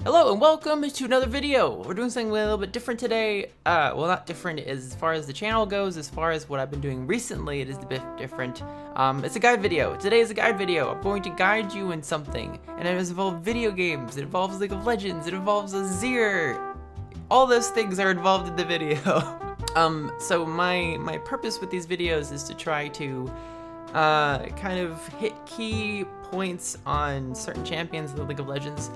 Hello and welcome to another video. We're doing something a little bit different today. Well, not different as far as the channel goes. As far as what I've been doing recently, it is a bit different. It's a guide video. Today is a guide video. I'm going to guide you in something, and it involves video games. It involves League of Legends. It involves Azir. All those things are involved in the video. So my purpose with these videos is to try to kind of hit key points on certain champions of the League of Legends.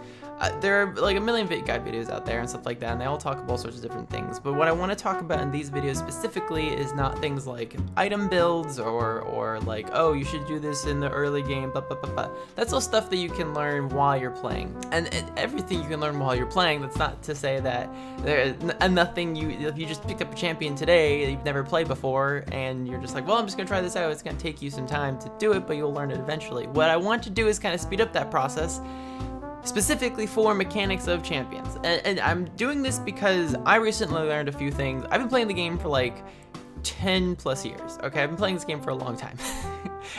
There are like a million guide videos out there and stuff like that, and they all talk about all sorts of different things. But what I want to talk about in these videos specifically is not things like item builds or like, oh, you should do this in the early game, blah, blah, blah, blah. That's all stuff that you can learn while you're playing. And everything you can learn while you're playing, that's not to say that there's nothing if you just picked up a champion today that you've never played before and you're just like, well, I'm just gonna try this out. It's gonna take you some time to do it, but you'll learn it eventually. What I want to do is kind of speed up that process, specifically for mechanics of champions. And I'm doing this because I recently learned a few things. I've been playing the game for like 10 plus years, okay? I've been playing this game for a long time.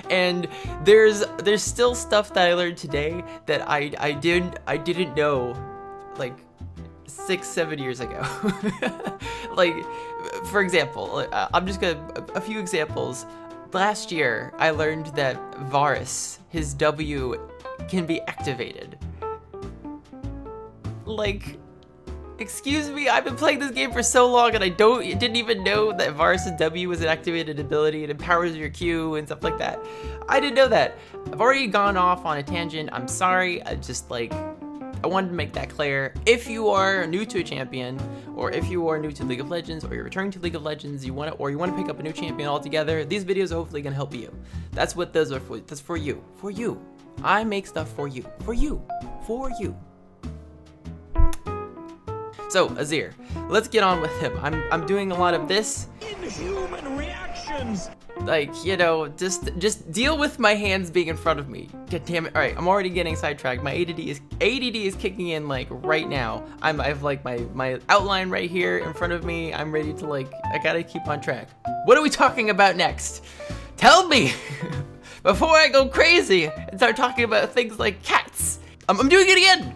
And there's still stuff that I learned today that I didn't know like 6-7 years ago. Like, for example, I'm just gonna, a few examples. Last year, I learned that Varus, his W, can be activated. Like, excuse me, I've been playing this game for so long and I didn't even know that Varus' W was an activated ability. It empowers your Q and stuff like that. I didn't know that. I've already gone off on a tangent. I'm sorry. I wanted to make that clear. If you are new to a champion, or if you are new to League of Legends, or you're returning to League of Legends, you want to pick up a new champion altogether, these videos are hopefully gonna help you. That's what those are for. That's for you. For you. I make stuff for you. For you. For you. So, Azir, let's get on with him. I'm doing a lot of this. Inhuman reactions! Like, you know, just deal with my hands being in front of me. God damn it. Alright, I'm already getting sidetracked. My ADD is kicking in like right now. I have like my outline right here in front of me. I'm ready to I gotta keep on track. What are we talking about next? Tell me! Before I go crazy and start talking about things like cats. I'm doing it again!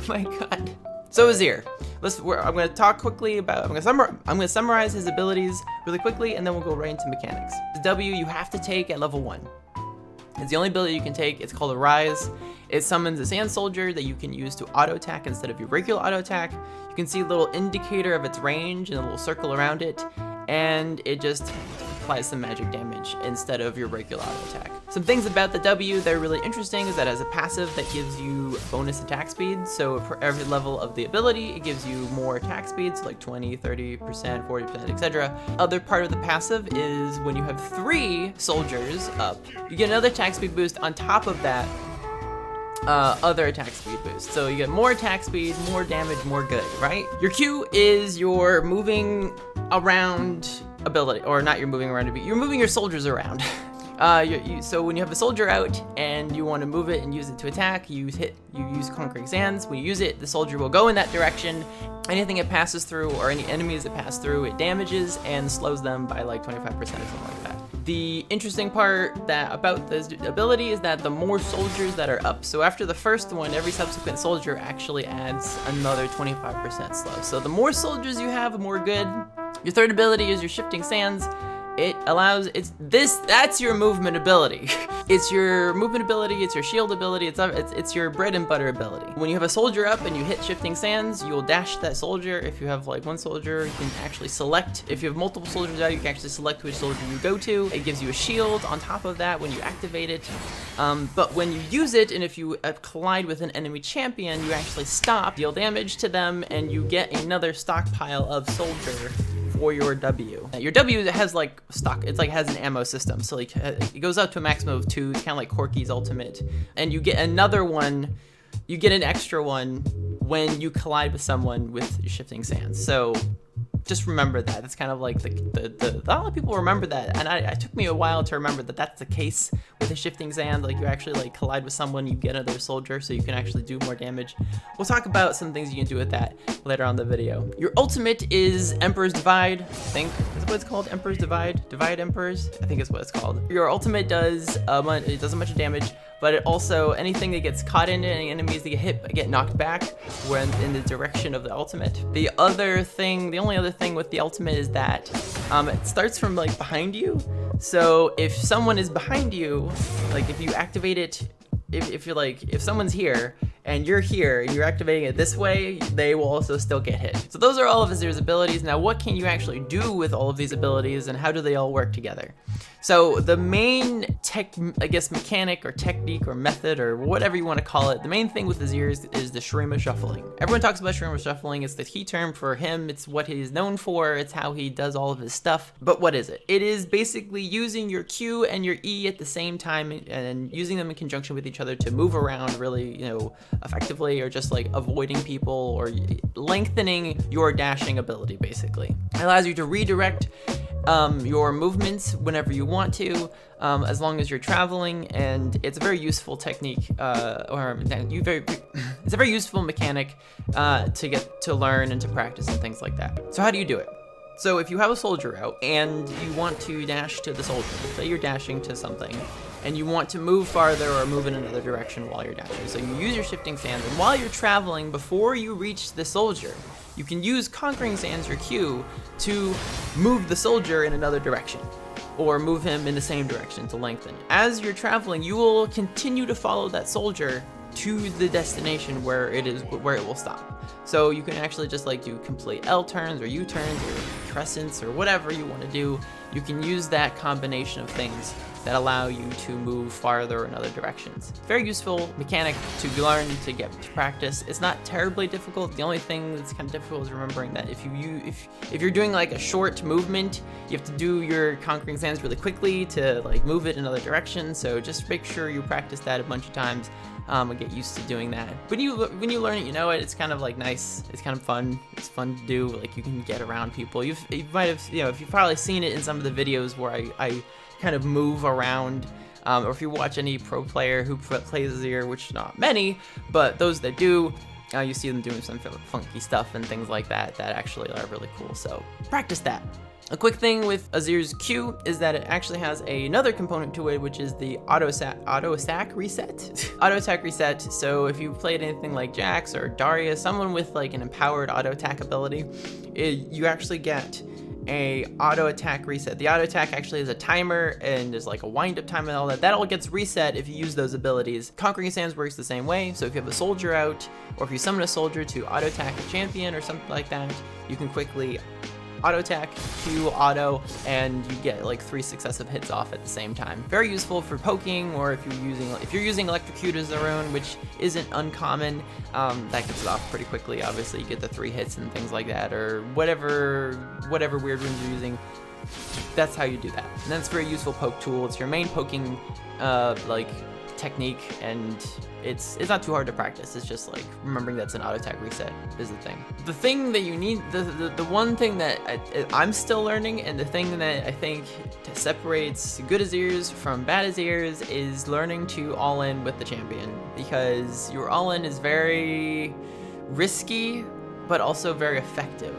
My god. So Azir, I'm going to talk quickly about, I'm going to summarize his abilities really quickly, and then we'll go right into mechanics. The W you have to take at level 1. It's the only ability you can take. It's called a Rise. It summons a Sand Soldier that you can use to auto attack instead of your regular auto attack. You can see a little indicator of its range and a little circle around it, and it just applies some magic damage instead of your regular auto attack. Some things about the W that are really interesting is that it has a passive that gives you bonus attack speed. So for every level of the ability, it gives you more attack speed, so like 20, 30%, 40%, etc. Other part of the passive is when you have 3 soldiers up, you get another attack speed boost on top of that other attack speed boost. So you get more attack speed, more damage, more good, right? Your Q is your moving around ability, or not your moving around, you're moving your soldiers around. So when you have a soldier out and you want to move it and use it to attack, you use Conquering Sands. When you use it, the soldier will go in that direction. Anything it passes through, or any enemies it pass through, it damages and slows them by like 25% or something like that. The interesting part about this ability is that the more soldiers that are up, so after the first one, every subsequent soldier actually adds another 25% slow. So the more soldiers you have, the more good. Your third ability is your Shifting Sands. It allows, that's your movement ability. It's your movement ability, it's your shield ability, it's your bread and butter ability. When you have a soldier up and you hit Shifting Sands, you will dash that soldier. If you have like one soldier, you can actually select. If you have multiple soldiers out, you can actually select which soldier you go to. It gives you a shield on top of that when you activate it. But when you use it, and if you collide with an enemy champion, you actually stop, deal damage to them, and you get another stockpile of soldier for your W. Your W has like stock, has an ammo system, so like it goes up to a maximum of 2. It's kind of like Corky's ultimate, and you get another one, you get an extra one when you collide with someone with Shifting Sands. So just remember that. That's kind of like a lot of people remember that, and it took me a while to remember that that's the case with the Shifting Sand. Like you actually like collide with someone, you get another soldier, so you can actually do more damage. We'll talk about some things you can do with that later on in the video. Your ultimate is Emperor's Divide, I think is what it's called. Emperor's Divide, Divide Emperors, I think is what it's called. Your ultimate does it does a bunch of damage, but it also, anything that gets caught in it, any enemies that get hit get knocked back when in the direction of the ultimate. The only other thing with the ultimate is that it starts from like behind you. So if someone is behind you, like if you activate it, if someone's here and you're here and you're activating it this way, they will also still get hit. So those are all of Azir's abilities. Now, what can you actually do with all of these abilities, and how do they all work together? So the main mechanic or technique or method or whatever you want to call it, the main thing with Azir is the Shurima shuffling. Everyone talks about Shurima shuffling. It's the key term for him. It's what he's known for. It's how he does all of his stuff. But what is it? It is basically using your Q and your E at the same time and using them in conjunction with each other to move around really, effectively, or just like avoiding people or lengthening your dashing ability, basically. It allows you to redirect your movements whenever you want to, as long as you're traveling, and it's a very useful technique, it's a very useful mechanic to get to learn and to practice and things like that. So how do you do it? So if you have a soldier out and you want to dash to the soldier, say you're dashing to something, and you want to move farther or move in another direction while you're dashing. So you use your shifting sands, and while you're traveling, before you reach the soldier, you can use Conquering Sands, your Q, to move the soldier in another direction, or move him in the same direction to lengthen. As you're traveling, you will continue to follow that soldier to the destination where it will stop. So you can actually just like do complete L turns or U turns or crescents or whatever you want to do. You can use that combination of things that allow you to move farther in other directions. Very useful mechanic to learn, to get to practice. It's not terribly difficult. The only thing that's kind of difficult is remembering that if you're doing like a short movement, you have to do your Conquering Sands really quickly to like move it in another direction. So just make sure you practice that a bunch of times and get used to doing that. When you learn it, you know it. It's kind of like nice. It's kind of fun. It's fun to do. Like you can get around people. You might have, if you've probably seen it in some of the videos where I kind of move around, or if you watch any pro player who plays Azir, which not many, but those that do, you see them doing some funky stuff and things like that that actually are really cool. So practice that. A quick thing with Azir's Q is that it actually has another component to it, which is the auto attack reset. Auto attack reset. So if you played anything like Jax or Darius, someone with like an empowered auto attack ability, you actually get a auto attack reset. The auto attack actually has a timer and there's like a wind up time and all that. That all gets reset if you use those abilities. Conquering Sands works the same way. So if you have a soldier out, or if you summon a soldier to auto attack a champion or something like that, you can quickly auto attack, Q, auto, and you get like 3 successive hits off at the same time. Very useful for poking, or if you're using electrocute as their own, which isn't uncommon. That gets it off pretty quickly. Obviously, you get the 3 hits and things like that, or whatever weird runes you're using. That's how you do that. And that's a very useful poke tool. It's your main poking technique, and it's not too hard to practice. It's just like remembering that's an auto attack reset is the thing. The thing that you need, the one thing that I'm still learning, and the thing that I think separates good Azirs from bad Azirs, is learning to all in with the champion, because your all in is very risky but also very effective.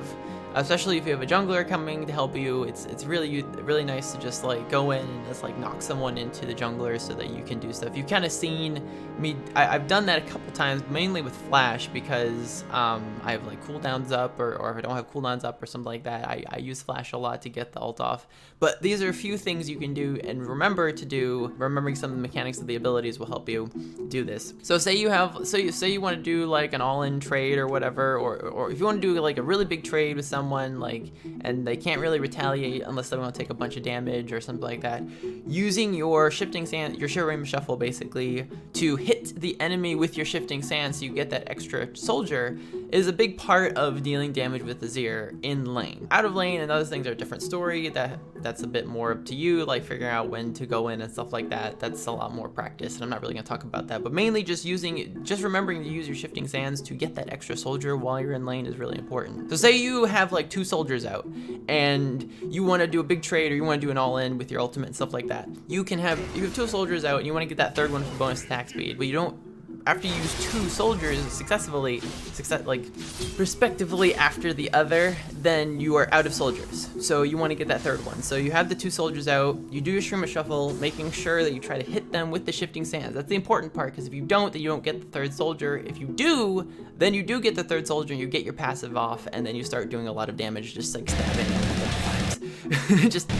Especially if you have a jungler coming to help you, it's really nice to just like go in and just like knock someone into the jungler so that you can do stuff. You've kind of seen me, I've done that a couple times, mainly with Flash, because I have like cooldowns up, or if I don't have cooldowns up or something like that, I use Flash a lot to get the ult off. But these are a few things you can do, and remembering some of the mechanics of the abilities will help you do this. So say you want to do like an all-in trade or whatever, or if you want to do like a really big trade with someone, and they can't really retaliate unless they want to take a bunch of damage or something like that, using your shifting sand, your Shurima shuffle basically, to hit the enemy with your shifting sand so you get that extra soldier, is a big part of dealing damage with Azir in lane. Out of lane and other things are a different story. That's a bit more up to you, like figuring out when to go in and stuff like that. That's a lot more practice, and I'm not really gonna talk about that, but mainly just remembering to use your shifting sands to get that extra soldier while you're in lane is really important. So say you have like 2 soldiers out and you want to do a big trade, or you want to do an all-in with your ultimate and stuff like that. You have 2 soldiers out and you want to get that 3rd one for bonus attack speed, but you don't after you use 2 soldiers successfully, respectively after the other, then you are out of soldiers. So you want to get that 3rd one. So you have the 2 soldiers out, you do your Shurima shuffle, making sure that you try to hit them with the shifting sands. That's the important part, because if you don't, then you don't get the 3rd soldier. If you do, then you do get the 3rd soldier and you get your passive off, and then you start doing a lot of damage, just like stabbing them a bunch of times. Just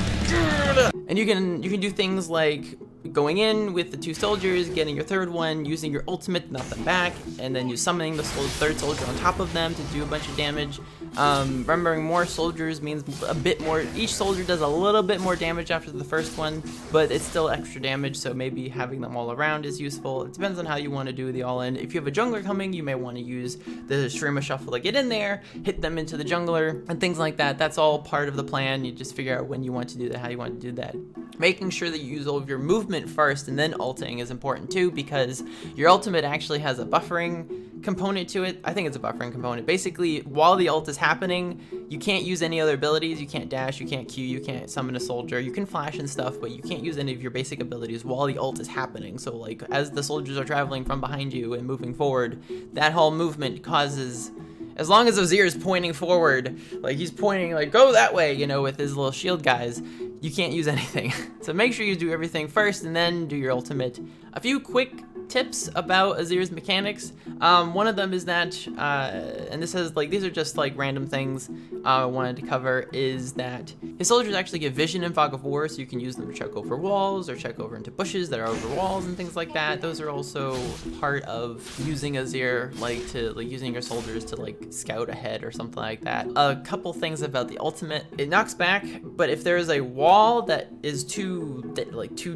and you can do things like going in with the 2 soldiers, getting your 3rd one, using your ultimate to knock them back, and then you summoning the 3rd soldier on top of them to do a bunch of damage. Remembering more soldiers means a bit more. Each soldier does a little bit more damage after the 1st one, but it's still extra damage, so maybe having them all around is useful. It depends on how you want to do the all-in. If you have a jungler coming, you may want to use the Shurima shuffle to get in there, hit them into the jungler, and things like that. That's all part of the plan. You just figure out when you want to do that, how you want to do that. Making sure that you use all of your movement first and then ulting is important too, because your ultimate actually has a buffering component to it. I think it's a buffering component. Basically, while the ult is happening, you can't use any other abilities. You can't dash, you can't Q, you can't summon a soldier. You can flash and stuff, but you can't use any of your basic abilities while the ult is happening. So like, as the soldiers are traveling from behind you and moving forward, that whole movement causes, as long as Azir is pointing forward, like he's pointing like, go that way, you know, with his little shield guys, you can't use anything. So make sure you do everything first and then do your ultimate. A few quick tips about Azir's mechanics. One of them is that, and this is like, these are just like random things I wanted to cover, is that his soldiers actually get vision in Fog of War, so you can use them to check over walls or check over into bushes that are over walls and things like that. Those are also part of using Azir, like using your soldiers to like scout ahead or something like that. A couple things about the ultimate: it knocks back, but if there is a wall that is too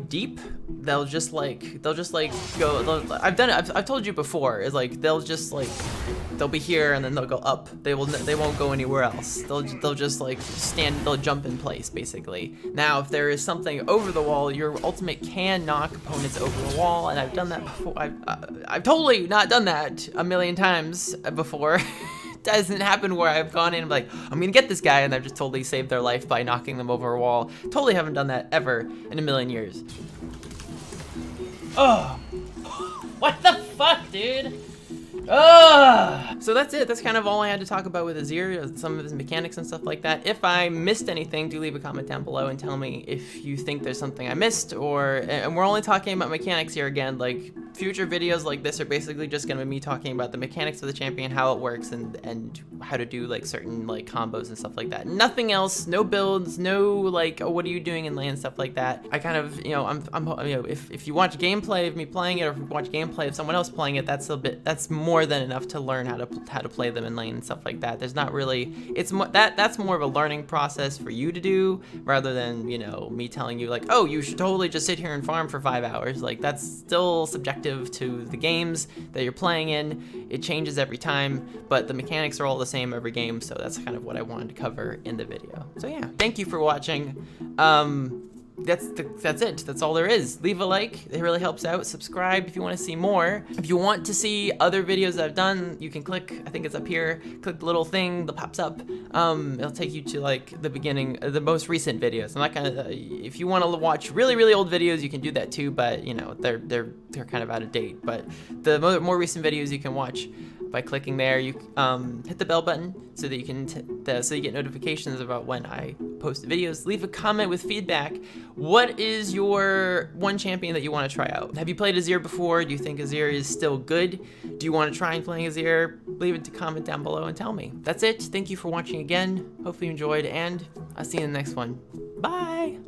deep, they'll just go. I've done it. I've told you before. Is like they'll be here and then they'll go up. They won't go anywhere else. They'll just like stand. They'll jump in place basically. Now, if there is something over the wall, your ultimate can knock opponents over the wall, and I've done that before. I've totally not done that a million times before. Doesn't happen where I've gone in and like, I'm gonna get this guy, and I've just totally saved their life by knocking them over a wall. Totally haven't done that ever in a million years. Oh, what the fuck, dude? Ugh. So that's it. That's kind of all I had to talk about with Azir, some of his mechanics and stuff like that. If I missed anything, do leave a comment down below and tell me if you think there's something I missed, and we're only talking about mechanics here again. Like, future videos like this are basically just gonna be me talking about the mechanics of the champion, how it works, and how to do like certain like combos and stuff like that. Nothing else, no builds, no like, oh, what are you doing in lane, stuff like that. I kind of, you know, if you watch gameplay of me playing it, or if you watch gameplay of someone else playing it, that's more than enough to learn how to play them in lane and stuff like that. There's not really, that's more of a learning process for you to do, rather than, you know, me telling you like, oh, you should totally just sit here and farm for 5 hours. Like, that's still subjective to the games that you're playing in. It changes every time, but the mechanics are all the same every game, so that's kind of what I wanted to cover in the video. So yeah, thank you for watching. That's it. That's all there is. Leave a like. It really helps out. Subscribe if you want to see more. If you want to see other videos that I've done, you can click, I think it's up here, click the little thing that pops up. It'll take you to like the beginning, the most recent videos. I'm not gonna, if you want to watch really old videos, you can do that too, but you know, they're kind of out of date. But the more recent videos you can watch by clicking there. You hit the bell button so that you can so you get notifications about when I post videos. Leave a comment with feedback. What is your one champion that you want to try out? Have you played Azir before? Do you think Azir is still good? Do you want to try and playing Azir? Leave it to comment down below and tell me. That's it. Thank you for watching again. Hopefully you enjoyed, and I'll see you in the next one. Bye!